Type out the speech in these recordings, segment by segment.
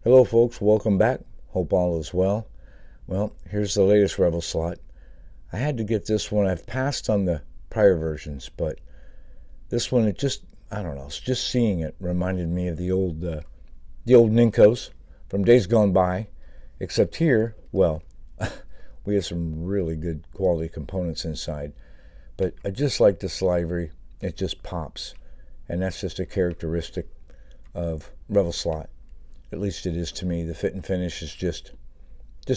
Hello folks, welcome back. Hope all is well. Well, here's the latest Revoslot. I had to get this one. I've passed on the prior versions, but this one, I don't know, just seeing it reminded me of the old Ninkos from days gone by. Except here, well, we have some really good quality components inside. But I just like this livery. It just pops. And that's just a characteristic of Revoslot. At least it is to me. The fit and finish is just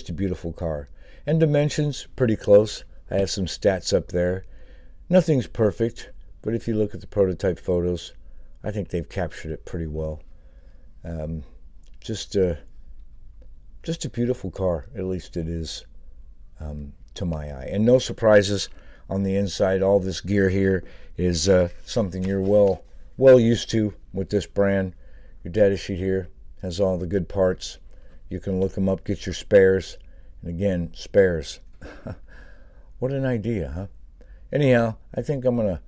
a beautiful car. And dimensions, pretty close. I have some stats up there. Nothing's perfect, but if you look at the prototype photos, I think they've captured it pretty well. Just a beautiful car, at least it is to my eye. And no surprises on the inside. All this gear here is something you're well used to with this brand. Your data sheet here has all the good parts. You can look them up, get your spares. And again, spares. What an idea, huh? Anyhow, I think I'm going to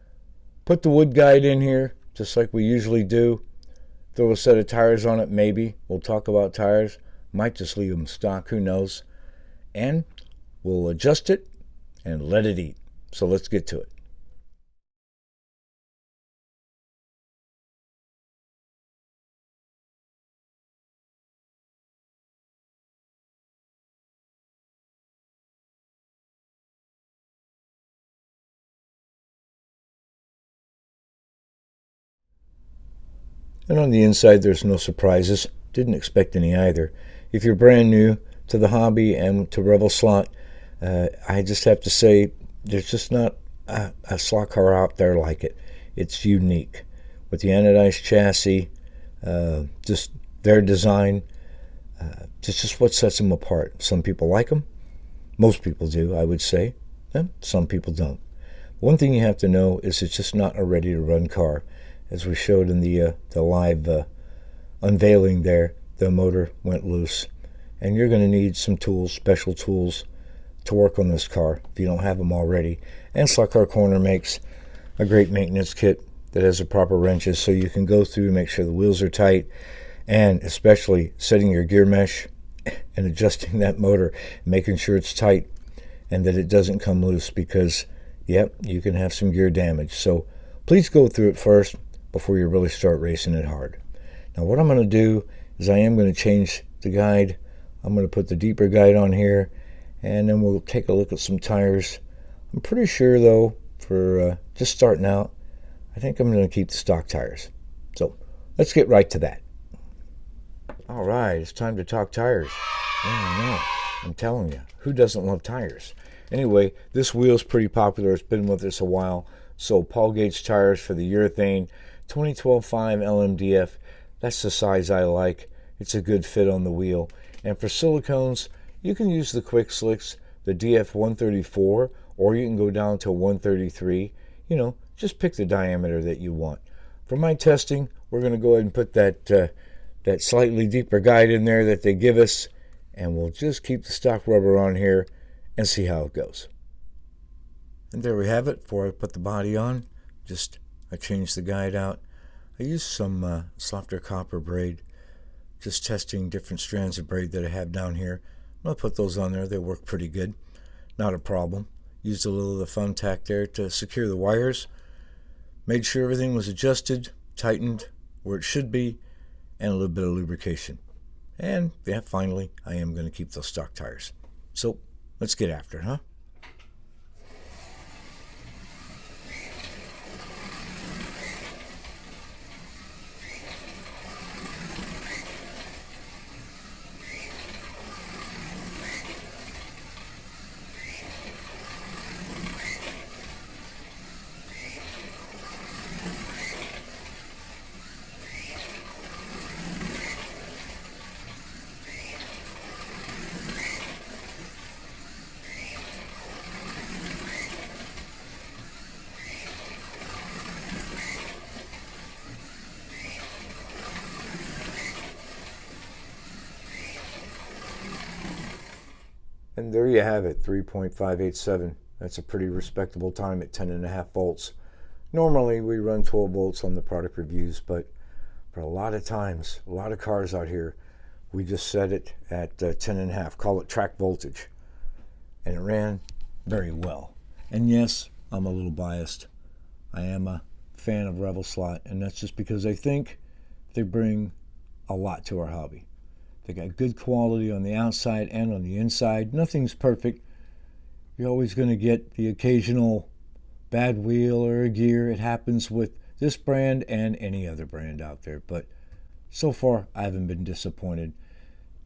put the wood guide in here, just like we usually do. Throw a set of tires on it, maybe. We'll talk about tires. Might just leave them stock, who knows. And we'll adjust it and let it eat. So let's get to it. And on the inside, there's no surprises. Didn't expect any either. If you're brand new to the hobby and to Revoslot, I just have to say, there's just not a slot car out there like it. It's unique. With the anodized chassis, just their design, it's just what sets them apart. Some people like them. Most people do, I would say. Some people don't. One thing you have to know is it's just not a ready-to-run car. As we showed in the live unveiling there, the motor went loose. And you're going to need some tools, special tools, to work on this car if you don't have them already. And Slot Car Corner makes a great maintenance kit that has the proper wrenches so you can go through and make sure the wheels are tight, and especially setting your gear mesh and adjusting that motor, making sure it's tight and that it doesn't come loose, because, yep, you can have some gear damage. So please go through it first before you really start racing it hard. Now what I'm going to do is I am going to change the guide. I'm going to put the deeper guide on here, and then we'll take a look at some tires. I'm pretty sure though, for just starting out, I think I'm going to keep the stock tires. So let's get right to that. All right, it's time to talk tires. Yeah, I know. I'm telling you, who doesn't love tires? Anyway, this wheel's pretty popular. It's been with us a while. So Paul Gauge tires for the urethane, 2012 5 LMDF. That's the size I like. It's a good fit on the wheel. And for silicones, you can use the Quick Slicks, the DF 134, or you can go down to 133. You know, just pick the diameter that you want. For my testing, we're going to go ahead and put that slightly deeper guide in there that they give us, and we'll just keep the stock rubber on here and see how it goes. And there we have it. Before I put the body on, I changed the guide out. I used some softer copper braid, just testing different strands of braid that I have down here. I'm going to put those on there. They work pretty good. Not a problem. Used a little of the fun tack there to secure the wires. Made sure everything was adjusted, tightened where it should be, and a little bit of lubrication. And yeah, finally, I am going to keep those stock tires. So let's get after it, huh? And there you have it, 3.587. That's a pretty respectable time at 10.5 volts. Normally we run 12 volts on the product reviews, but for a lot of times, a lot of cars out here, We just set it at 10.5, call it track voltage. And it ran very well. And yes, I'm a little biased. I am a fan of Revoslot, and that's just because I think they bring a lot to our hobby. They got good quality on the outside and on the inside. Nothing's perfect. You're always going to get the occasional bad wheel or a gear. It happens with this brand and any other brand out there. But so far, I haven't been disappointed.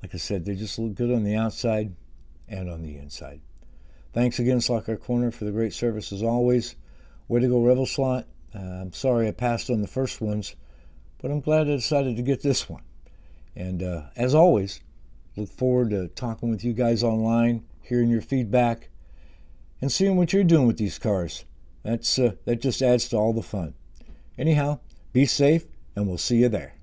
Like I said, they just look good on the outside and on the inside. Thanks again, Slot Car Corner, for the great service as always. Way to go, Revoslot. I'm sorry I passed on the first ones, but I'm glad I decided to get this one. And as always, look forward to talking with you guys online, hearing your feedback, and seeing what you're doing with these cars. That just adds to all the fun. Anyhow, be safe, and we'll see you there.